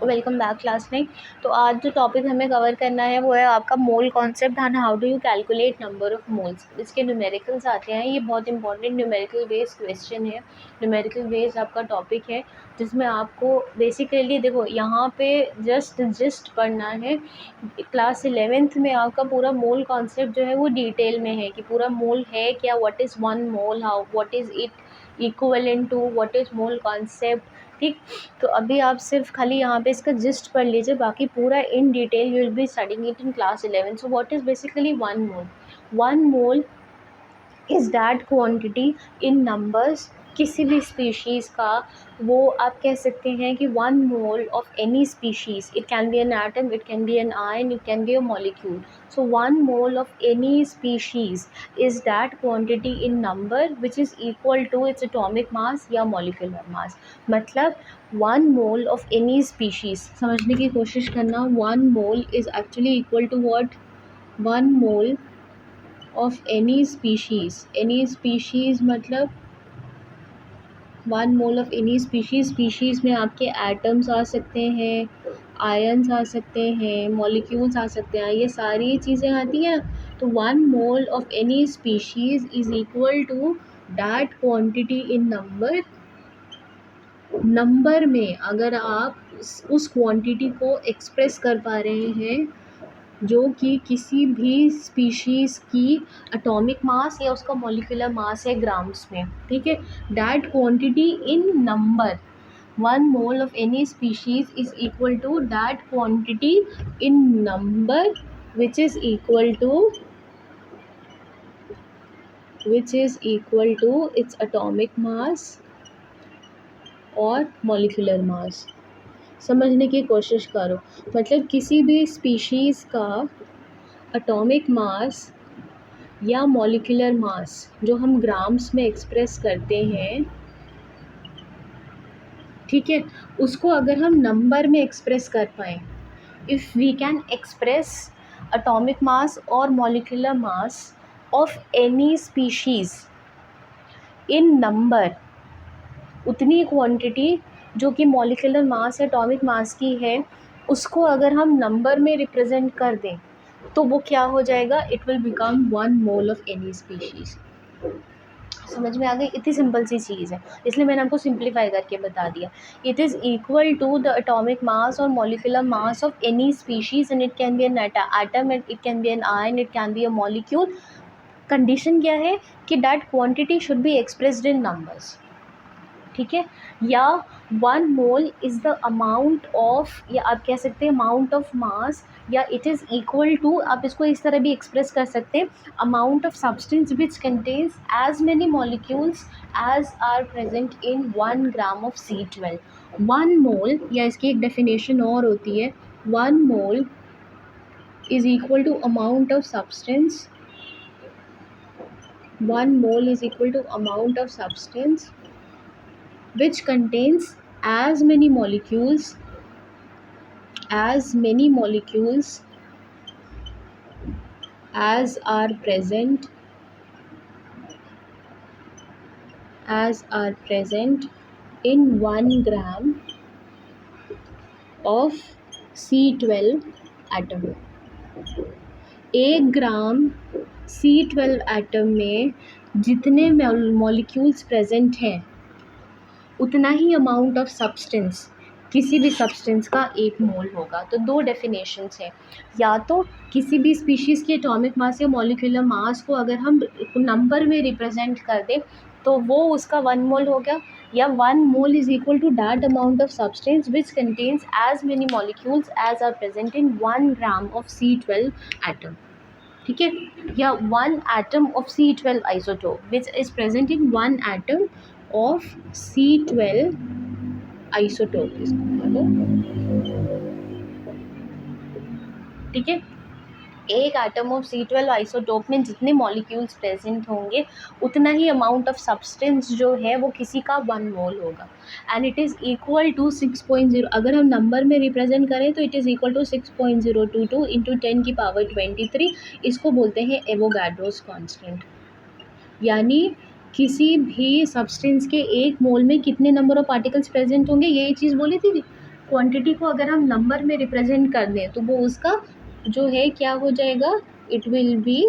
Welcome back class में। तो आज जो टॉपिक हमें कवर करना है वो है आपका mole concept and how do you calculate number of moles. इसके न्यूमेरिकल्स आते हैं। ये बहुत इंपॉर्टेंट न्यूमेरिकल बेस्ड क्वेश्चन है, न्यूमेरिकल बेस्ड आपका टॉपिक है, जिसमें आपको बेसिकली देखो यहाँ पे जस्ट पढ़ना है। क्लास 11th में आपका पूरा मोल कॉन्सेप्ट जो है वो डिटेल में है कि पूरा मोल है क्या, what is one mole, how what is it equivalent to, what is mole concept. ठीक, तो अभी आप सिर्फ खाली यहाँ पे इसका जिस्ट पढ़ लीजिए, बाकी पूरा in detail you will be studying it in class 11। So what is basically one mole is that quantity in numbers, किसी भी स्पीशीज़ का वो आप कह सकते हैं कि one mole of any species, it can be an atom, it can be an ion, it can be a molecule. So one mole of any species is that quantity in number which is equal to its atomic mass या molecular mass. मतलब one mole of any species समझने की कोशिश करना। One mole is actually equal to what, one mole of any species मतलब one mole of any species में आपके atoms आ सकते हैं, आयन्स आ सकते हैं, मॉलिक्यूल्स आ सकते हैं, ये सारी चीज़ें आती हैं। तो one mole of any species is equal to that quantity in number में अगर आप उस क्वांटिटी को एक्सप्रेस कर पा रहे हैं जो कि किसी भी स्पीशीज़ की एटॉमिक मास या उसका मॉलिक्यूलर मास है ग्राम्स में, ठीक है। That quantity in number, one mole of any species is equal to that quantity in number which is equal to its atomic mass और मॉलिक्यूलर मास। समझने की कोशिश करो, मतलब किसी भी स्पीशीज़ का एटॉमिक मास या मॉलिक्यूलर मास जो हम ग्राम्स में एक्सप्रेस करते हैं, ठीक है, उसको अगर हम नंबर में एक्सप्रेस कर पाएँ, if we can express atomic mass और molecular mass of any species in number, उतनी क्वांटिटी जो कि मॉलिक्यूलर मास या एटॉमिक मास की है, उसको अगर हम नंबर में रिप्रेजेंट कर दें तो वो क्या हो जाएगा, it will become one mole of any species. समझ में आ गई? इतनी सिंपल सी चीज़ है, इसलिए मैंने आपको सिंप्लीफाई करके बता दिया। It is equal to the atomic mass और molecular mass of any species and it can be an atom, it can be an ion, it can be a molecule. Condition क्या है कि that quantity should be expressed in numbers, ठीक है। या one mole is the amount of, या आप कह सकते हैं अमाउंट ऑफ मास, या इट इज़ इक्वल टू, आप इसको इस तरह भी एक्सप्रेस कर सकते हैं, amount of substance which contains as many molecules as are present in 1 gram of C12। One mole, या इसकी एक डेफिनेशन और होती है, one mole is equal to amount of substance, one mole is equal to amount of substance which contains as many molecules as are present in 1 gram of C12 atom। 1 gram C12 atom में जितने molecules present हैं उतना ही amount of substance, किसी भी substance का 1 mole होगा। तो दो डेफिनेशंस हैं, या तो किसी भी स्पीशीज़ की एटॉमिक मास या मॉलिक्यूलर मास को अगर हम नंबर में रिप्रेजेंट कर दें तो वो उसका 1 मोल हो गया, या 1 mole is equal to that amount of substance which contains as many molecules as are present in 1 gram of C12 atom, ठीक है। या 1 atom of C12 isotope which is present in 1 atom of C12 isotope, ठीक है। एक atom of C12 isotope में जितने molecules present होंगे उतना ही अमाउंट ऑफ सब्सटेंस जो है वो किसी का 1 मोल होगा, and it is equal to 6.0। अगर हम नंबर में रिप्रेजेंट करें तो it is equal to 6.022 into 10 की पावर 23। इसको बोलते हैं एवोगाड्रोस कांस्टेंट। यानी किसी भी सब्सटेंस के 1 मोल में कितने नंबर ऑफ पार्टिकल्स प्रेजेंट होंगे, यही चीज़ बोली थी क्वांटिटी को अगर हम नंबर में रिप्रेजेंट कर दें तो वो उसका जो है क्या हो जाएगा, इट विल बी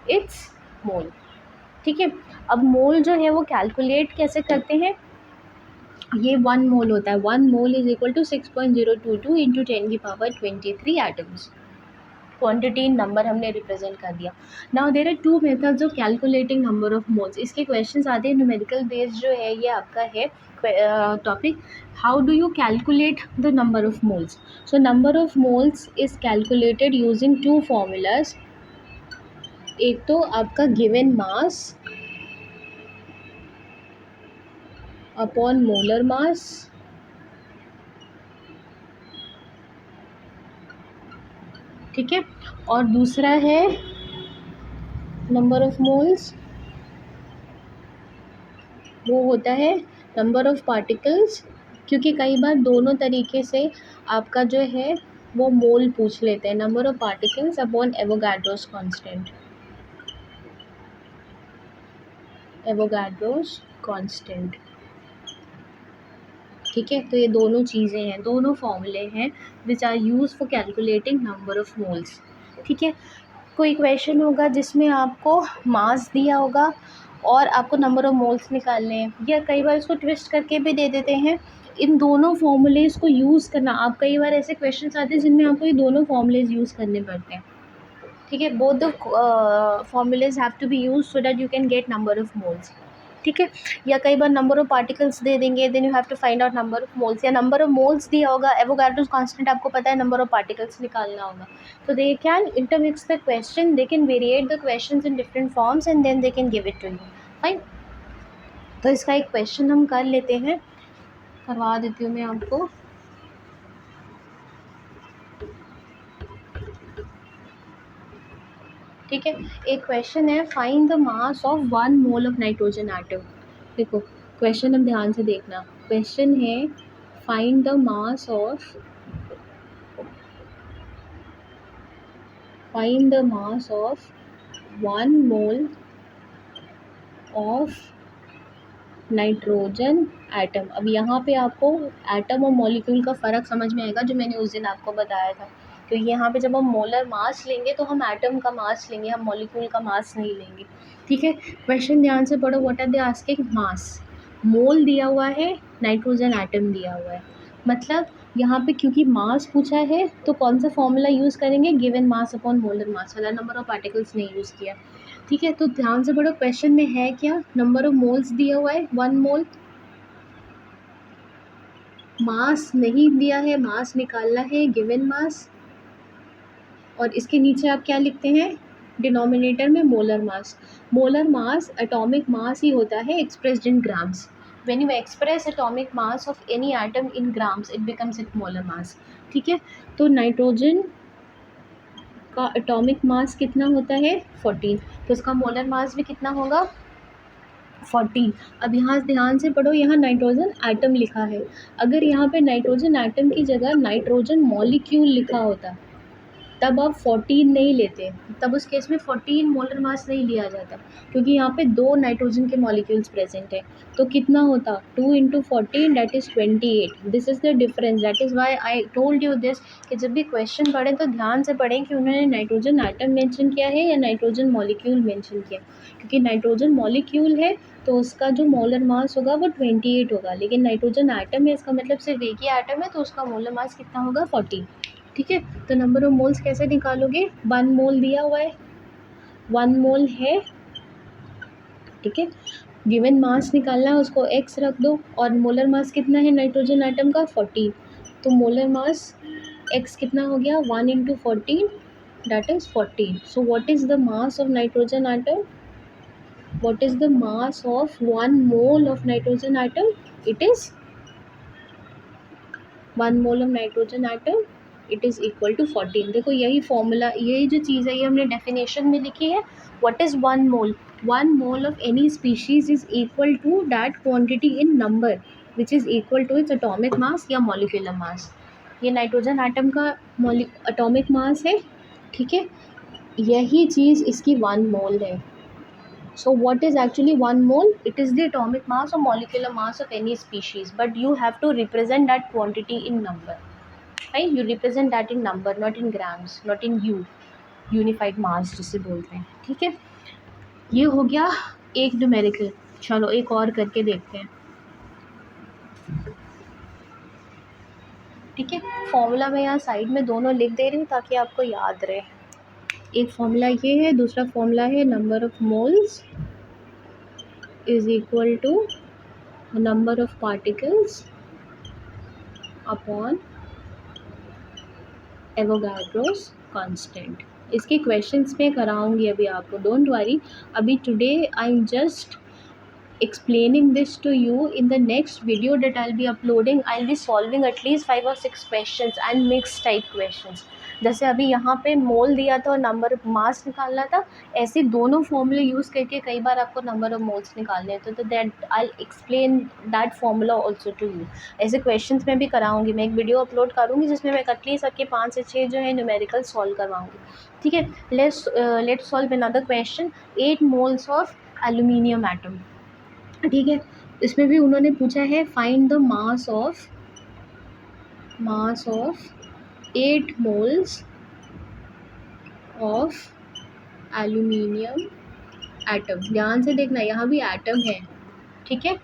इट्स मोल। ठीक है, अब मोल जो है वो कैलकुलेट कैसे करते हैं, ये 1 मोल होता है, 1 mole is equal to 6.022 into 10⁻23 atoms. Quantity number हमने रिप्रेजेंट कर दिया। Now there are 2 methods of calculating number of moles. इसके क्वेश्चंस आते हैं न्यूमेरिकल बेस्ड जो है, ये आपका है topic, how do you calculate the number of moles. So number of moles is calculated using 2 formulas. एक तो आपका given mass upon molar mass, ठीक है, और दूसरा है नंबर ऑफ मोल्स, वो होता है नंबर ऑफ पार्टिकल्स, क्योंकि कई बार दोनों तरीके से आपका जो है वो मोल पूछ लेते हैं, number of particles upon Avogadro's constant, Avogadro's constant. ठीक है, तो ये दोनों चीज़ें हैं, दोनों फॉर्मूले हैं which are use for calculating number of moles. ठीक है, कोई क्वेश्चन होगा जिसमें आपको मास दिया होगा और आपको नंबर ऑफ मोल्स निकालने हैं, या कई बार इसको ट्विस्ट करके भी दे देते हैं, इन दोनों फॉर्मूलेज को यूज़ करना। आप कई बार ऐसे क्वेश्चन आते हैं जिनमें आपको ये दोनों फॉर्मूलेज यूज़ करने पड़ते हैं। ठीक है, both the formulas have to be use so that you can get number of moles. ठीक है, या कई बार नंबर ऑफ पार्टिकल्स दे देंगे, then you have to find out number of moles, या नंबर ऑफ मोल्स दिया होगा, एवोगाड्रोस कांस्टेंट आपको पता है, नंबर ऑफ पार्टिकल्स निकालना होगा। तो they can intermix the question, they can variate the questions in different forms and then they can give it to you. Fine, तो इसका एक क्वेश्चन हम कर लेते हैं, करवा देती हूँ मैं आपको। ठीक है, एक क्वेश्चन है, find the mass of 1 mole of nitrogen atom. देखो क्वेश्चन हम ध्यान से देखना, क्वेश्चन है find the mass of 1 mole of nitrogen atom. अब यहाँ पे आपको एटम और मॉलिक्यूल का फ़र्क समझ में आएगा जो मैंने उस दिन आपको बताया था, क्योंकि यहाँ पे जब हम मोलर मास लेंगे तो हम एटम का मास लेंगे, हम मॉलिक्यूल का मास नहीं लेंगे। ठीक है, क्वेश्चन ध्यान से पढ़ो, व्हाट आर दे आस्किंग, मास, मोल दिया हुआ है, नाइट्रोजन एटम दिया हुआ है, मतलब यहाँ पे क्योंकि मास पूछा है तो कौन सा फॉर्मूला यूज़ करेंगे, गिवन मास अपॉन मोलर मास वाला, नंबर ऑफ पार्टिकल्स नहीं यूज़ किया। ठीक है, तो ध्यान से पढ़ो, क्वेश्चन में है क्या, नंबर ऑफ मोल्स दिया हुआ है 1 मोल, मास नहीं दिया है, मास निकालना है, गिवन मास, और इसके नीचे आप क्या लिखते हैं, डिनोमिनेटर में molar mass. Molar mass atomic mass ही होता है expressed in grams. When you express atomic mass of any atom in grams it becomes it molar mass. ठीक है, तो नाइट्रोजन का एटॉमिक मास कितना होता है 14, तो उसका मोलर मास भी कितना होगा 14। अब यहाँ ध्यान से पढ़ो, यहाँ नाइट्रोजन एटम लिखा है, अगर यहाँ पे नाइट्रोजन एटम की जगह नाइट्रोजन मॉलिक्यूल लिखा होता तब आप 14 नहीं लेते, तब उस केस में 14 मोलर मास नहीं लिया जाता, क्योंकि यहाँ पे 2 नाइट्रोजन के मॉलिक्यूल्स प्रेजेंट है। तो कितना होता 2 into 14 that is 28। This is the difference, that is why I told you this कि जब भी क्वेश्चन पढ़ें तो ध्यान से पढ़ें कि उन्होंने नाइट्रोजन एटम मेंशन किया है या नाइट्रोजन मॉलिक्यूल मेंशन किया, क्योंकि नाइट्रोजन मॉलिक्यूल है तो उसका जो मोलर मास होगा वो 28 होगा, लेकिन नाइट्रोजन एटम है, इसका मतलब सिर्फ एक ही एटम है तो उसका मोलर मास कितना होगा 14। ठीक है, तो नंबर ऑफ मोल्स कैसे निकालोगे, 1 मोल दिया हुआ है, 1 मोल है, ठीक है, गिवन मास निकालना है, उसको x रख दो, और मोलर मास कितना है नाइट्रोजन एटम का 14, तो मोलर मास x कितना हो गया 1 into 14 that is 14। So what is the mass of nitrogen atom, what is the mass of 1 mole of nitrogen atom, it is 1 mole of nitrogen atom it is equal to 14। देखो यही formula, यही जो चीज़ है ये हमने definition में लिखी है, what is 1 mole, 1 mole of any species is equal to that quantity in number which is equal to its atomic mass या molecular mass। ये नाइट्रोजन एटम का एटॉमिक मास है, ठीक है, यही चीज़ इसकी 1 मोल है। So what is actually 1 mole? It is the atomic mass or molecular mass of any species, but you have to represent that quantity in number. Right? You represent that in number, not in grams, not in U, unified mass जिसे बोलते हैं. ठीक है, ये हो गया एक numerical. चलो एक और करके देखते हैं. ठीक है, फॉर्मूला मैं यहाँ साइड में दोनों लिख दे रही हूँ ताकि आपको याद रहे. एक फॉर्मूला ये है, दूसरा फॉर्मूला है number of moles is equal to number of particles upon Avogadro's constant. इसके क्वेश्चंस में कराऊंगी अभी आपको, डोंट वरी. अभी today I am just explaining this to you. In the next video that I'll be uploading, I'll be solving at least 5 or 6 questions and mixed type questions. जैसे अभी यहाँ पे मोल दिया था और नंबर ऑफ मास निकालना था, ऐसे दोनों फॉर्मूले यूज़ करके कई बार आपको नंबर ऑफ मोल्स निकालने हैं. तो that I explain that formula also to you. ऐसे क्वेश्चंस में भी कराऊंगी. मैं एक वीडियो अपलोड करूँगी जिसमें मैं एटलीस्ट आपके 5 से 6 जो है न्यूमेरिकल सॉल्व करवाऊँगी. ठीक है, let's solve another question. 8 moles of aluminium atom. ठीक है, इसमें भी उन्होंने पूछा है find the mass of 8 moles of aluminium atom. ध्यान से देखना, यहाँ भी एटम है. ठीक है,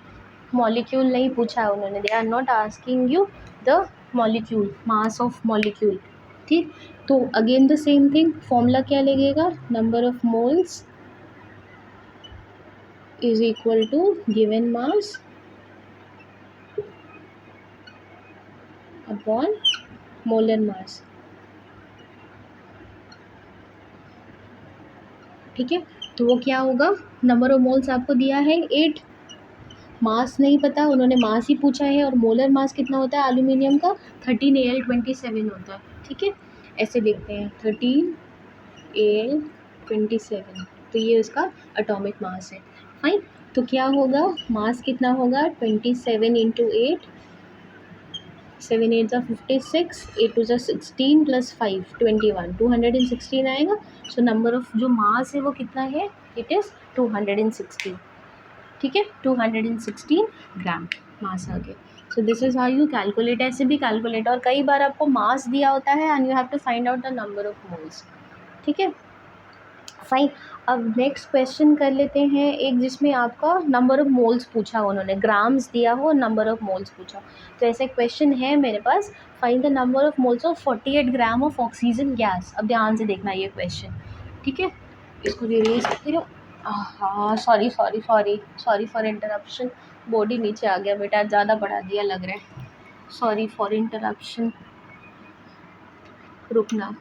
मॉलिक्यूल नहीं पूछा है उन्होंने. They are not asking you the molecule, mass of molecule. ठीक, तो again the same thing. Formula क्या लगेगा? Number of moles is equal to given mass upon molar mass. ठीक है, तो वो क्या होगा? नंबर ऑफ मोल्स आपको दिया है 8, मास नहीं पता, उन्होंने मास ही पूछा है, और मोलर मास कितना होता है एल्यूमिनियम का? 13Al27 होता है. ठीक है, ऐसे लिखते हैं 13Al27. तो ये उसका एटॉमिक मास है. फाइन, तो क्या होगा? मास कितना होगा? 27 इंटू 8, 7 8 56, 8 2 16 प्लस 5 21, 216 आएगा. सो नंबर ऑफ जो मास है वो कितना है? It is 216. ठीक है, 216 ग्राम मास आ गया. So this is how you calculate. ऐसे भी कैलकुलेट, और कई बार आपको मास दिया होता है and you have to find out the number of moles. ठीक है, फाइन. अब नेक्स्ट क्वेश्चन कर लेते हैं एक जिसमें आपका नंबर ऑफ मोल्स पूछा उन्होंने, ग्राम्स दिया हो, नंबर ऑफ मोल्स पूछा. तो ऐसे क्वेश्चन है मेरे पास. Find the number of moles of 48 gram of oxygen gas. अब ध्यान से देखना ये क्वेश्चन. ठीक है, इसको रिलीज करती हूँ. हाँ, सॉरी फॉर इंटरप्शन. बॉडी नीचे आ गया बेटा, ज़्यादा बढ़ा दिया लग रहा है. Sorry for interruption. रुकना.